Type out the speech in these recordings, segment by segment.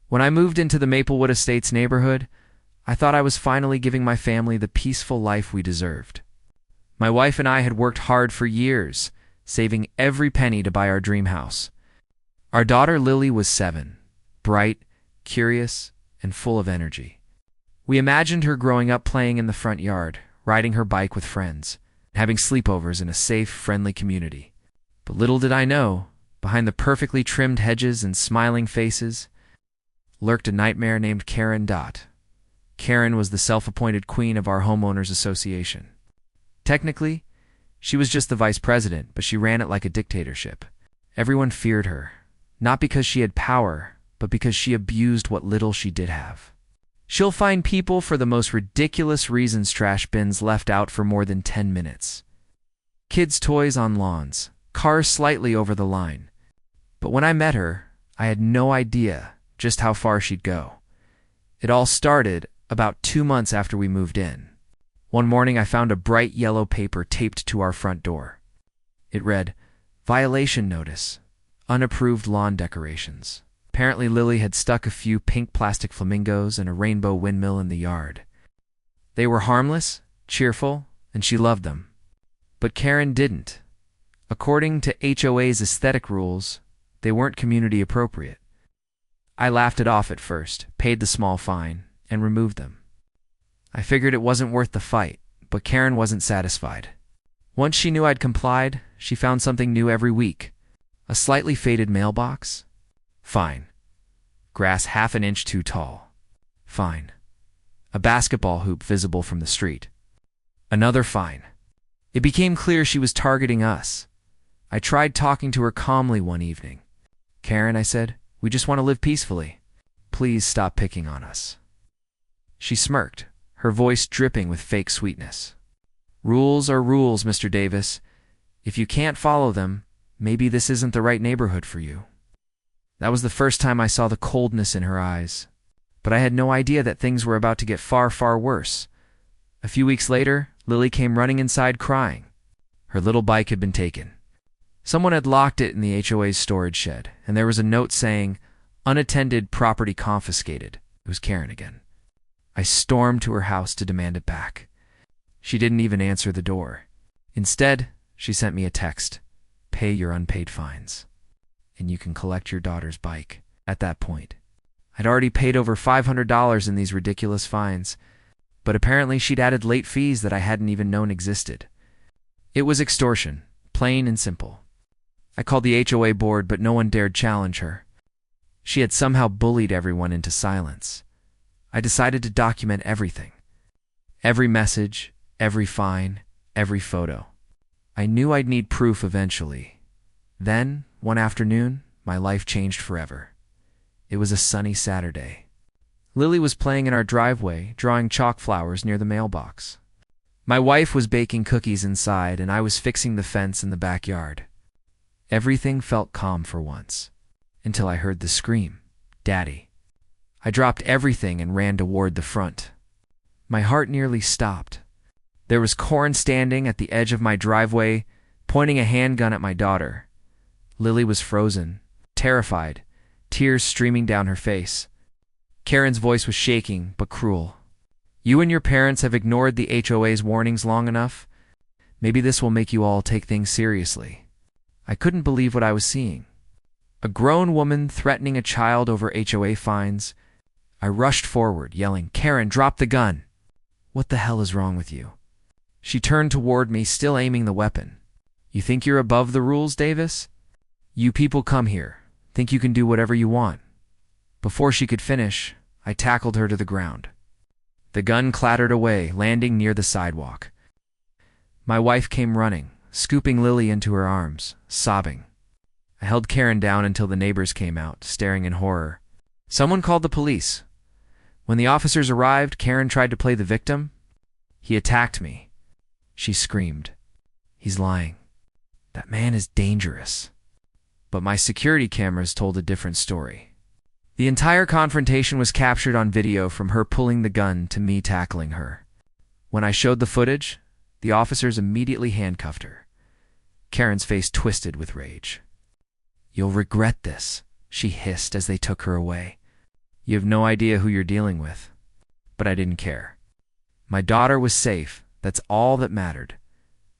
When I moved into the Maplewood Estates neighborhood, I thought I was finally giving my family the peaceful life we deserved. My wife and I had worked hard for years, saving every penny to buy our dream house. Our daughter Lily was 7, bright, curious, and full of energy. We imagined her growing up playing in the front yard, riding her bike with friends, having sleepovers in a safe, friendly community. But little did I know, behind the perfectly trimmed hedges and smiling faces, lurked a nightmare named Karen. Karen was the self-appointed queen of our homeowners association. Technically, she was just the vice president, but she ran it like a dictatorship. Everyone feared her, not because she had power, but because she abused what little she did have. She'll find people for the most ridiculous reasons: trash bins left out for more than 10 minutes, kids' toys on lawns, cars slightly over the line. But when I met her, I had no idea just how far she'd go. It all started about 2 months after we moved in. One morning I found a bright yellow paper taped to our front door. It read, "Violation notice. Unapproved lawn decorations." Apparently Lily had stuck a few pink plastic flamingos and a rainbow windmill in the yard. They were harmless, cheerful, and she loved them. But Karen didn't. According to HOA's aesthetic rules, they weren't community appropriate. I laughed it off at first, paid the small fine, and removed them. I figured it wasn't worth the fight, but Karen wasn't satisfied. Once she knew I'd complied, she found something new every week. A slightly faded mailbox? Fine. Grass half an inch too tall? Fine. A basketball hoop visible from the street? Another fine. It became clear she was targeting us. I tried talking to her calmly one evening. "Karen," I said, "we just want to live peacefully. Please stop picking on us." She smirked, her voice dripping with fake sweetness. "Rules are rules, Mr. Davis. If you can't follow them, maybe this isn't the right neighborhood for you." That was the first time I saw the coldness in her eyes. But I had no idea that things were about to get far, far worse. A few weeks later, Lily came running inside crying. Her little bike had been taken. Someone had locked it in the HOA's storage shed, and there was a note saying, "Unattended, property confiscated." It was Karen again. I stormed to her house to demand it back. She didn't even answer the door. Instead, she sent me a text: "Pay your unpaid fines, and you can collect your daughter's bike." At that point, I'd already paid over $500 in these ridiculous fines, but apparently she'd added late fees that I hadn't even known existed. It was extortion, plain and simple. I called the HOA board, but no one dared challenge her. She had somehow bullied everyone into silence. I decided to document everything. Every message, every fine, every photo. I knew I'd need proof eventually. Then, one afternoon, my life changed forever. It was a sunny Saturday. Lily was playing in our driveway, drawing chalk flowers near the mailbox. My wife was baking cookies inside, and I was fixing the fence in the backyard. Everything felt calm for once, until I heard the scream, "Daddy." I dropped everything and ran toward the front. My heart nearly stopped. There was Corin standing at the edge of my driveway, pointing a handgun at my daughter. Lily was frozen, terrified, tears streaming down her face. Karen's voice was shaking, but cruel. "You and your parents have ignored the HOA's warnings long enough. Maybe this will make you all take things seriously." I couldn't believe what I was seeing. A grown woman threatening a child over HOA fines. I rushed forward, yelling, "Karen, drop the gun!" "What the hell is wrong with you?" She turned toward me, still aiming the weapon. "You think you're above the rules, Davis? You people come here, think you can do whatever you want." Before she could finish, I tackled her to the ground. The gun clattered away, landing near the sidewalk. My wife came running, scooping Lily into her arms, sobbing. I held Karen down until the neighbors came out, staring in horror. Someone called the police. When the officers arrived, Karen tried to play the victim. "He attacked me," she screamed. "He's lying. That man is dangerous." But my security cameras told a different story. The entire confrontation was captured on video, from her pulling the gun to me tackling her. When I showed the footage, the officers immediately handcuffed her. Karen's face twisted with rage. "You'll regret this," she hissed as they took her away. You have no idea who you're dealing with. But I didn't care. My daughter was safe. That's all that mattered.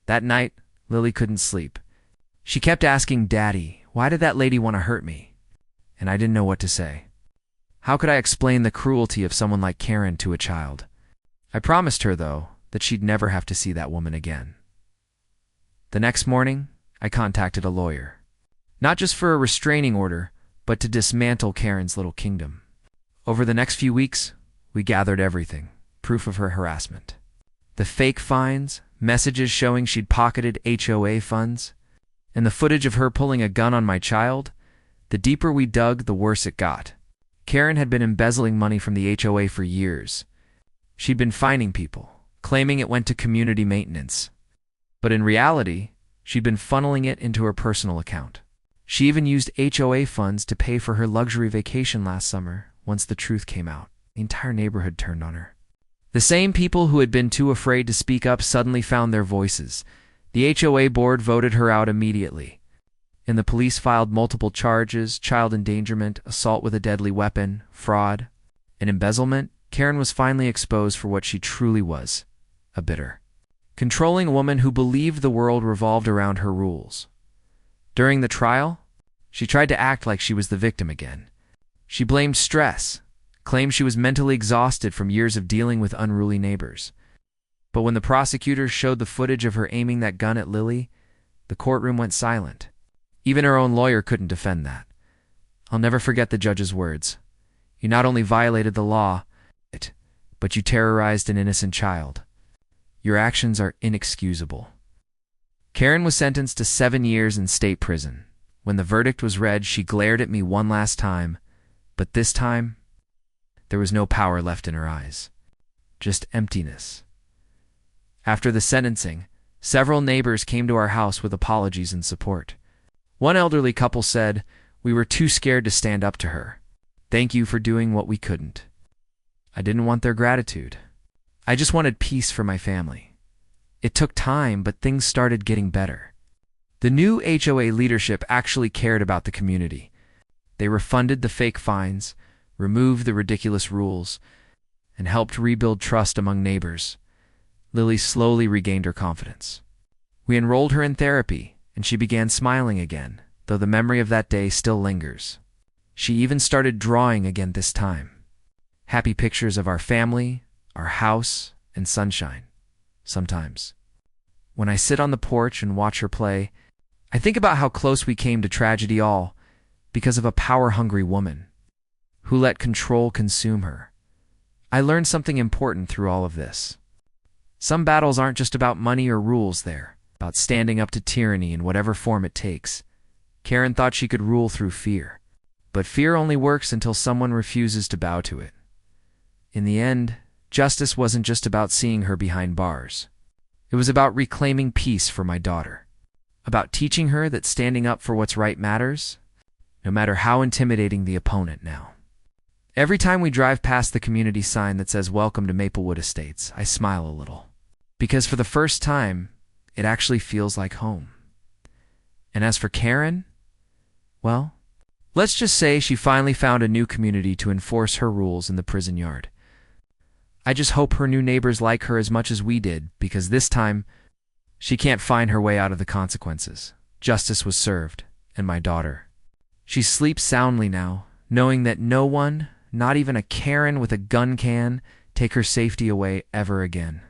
That night, Lily couldn't sleep. She kept asking, "Daddy, why did that lady want to hurt me?" And I didn't know what to say. How could I explain the cruelty of someone like Karen to a child? I promised her, though, that she'd never have to see that woman again. The next morning, I contacted a lawyer. Not just for a restraining order, but to dismantle Karen's little kingdom. Over the next few weeks, we gathered everything, proof of her harassment. The fake fines, messages showing she'd pocketed HOA funds, and the footage of her pulling a gun on my child. The deeper we dug, the worse it got. Karen had been embezzling money from the HOA for years. She'd been fining people, claiming it went to community maintenance. But in reality, she'd been funneling it into her personal account. She even used HOA funds to pay for her luxury vacation last summer. Once the truth came out, the entire neighborhood turned on her. The same people who had been too afraid to speak up suddenly found their voices. The HOA board voted her out immediately, and the police filed multiple charges: child endangerment, assault with a deadly weapon, fraud, and embezzlement. Karen was finally exposed for what she truly was: a bitter, controlling woman who believed the world revolved around her rules. During the trial, she tried to act like she was the victim again. She blamed stress, claimed she was mentally exhausted from years of dealing with unruly neighbors. But when the prosecutors showed the footage of her aiming that gun at Lily, the courtroom went silent. Even her own lawyer couldn't defend that. I'll never forget the judge's words. "You not only violated the law, but you terrorized an innocent child. Your actions are inexcusable." Karen was sentenced to 7 years in state prison. When the verdict was read, she glared at me one last time, but this time, there was no power left in her eyes, just emptiness. After the sentencing, several neighbors came to our house with apologies and support. One elderly couple said, "We were too scared to stand up to her. Thank you for doing what we couldn't." I didn't want their gratitude. I just wanted peace for my family. It took time, but things started getting better. The new HOA leadership actually cared about the community. They refunded the fake fines, removed the ridiculous rules, and helped rebuild trust among neighbors. Lily slowly regained her confidence. We enrolled her in therapy, and she began smiling again, though the memory of that day still lingers. She even started drawing again this time. Happy pictures of our family, our house, and sunshine. Sometimes, when I sit on the porch and watch her play, I think about how close we came to tragedy, all because of a power-hungry woman who let control consume her. I learned something important through all of this. Some battles aren't just about money or rules, they're about standing up to tyranny in whatever form it takes. Karen thought she could rule through fear, but fear only works until someone refuses to bow to it. In the end, justice wasn't just about seeing her behind bars. It was about reclaiming peace for my daughter, about teaching her that standing up for what's right matters, no matter how intimidating the opponent now. Every time we drive past the community sign that says "Welcome to Maplewood Estates," I smile a little, because for the first time, it actually feels like home. And as for Karen, well, let's just say she finally found a new community to enforce her rules in the prison yard. I just hope her new neighbors like her as much as we did, because this time, she can't find her way out of the consequences. Justice was served, and my daughter, she sleeps soundly now, knowing that no one, not even a Karen with a gun, can take her safety away ever again.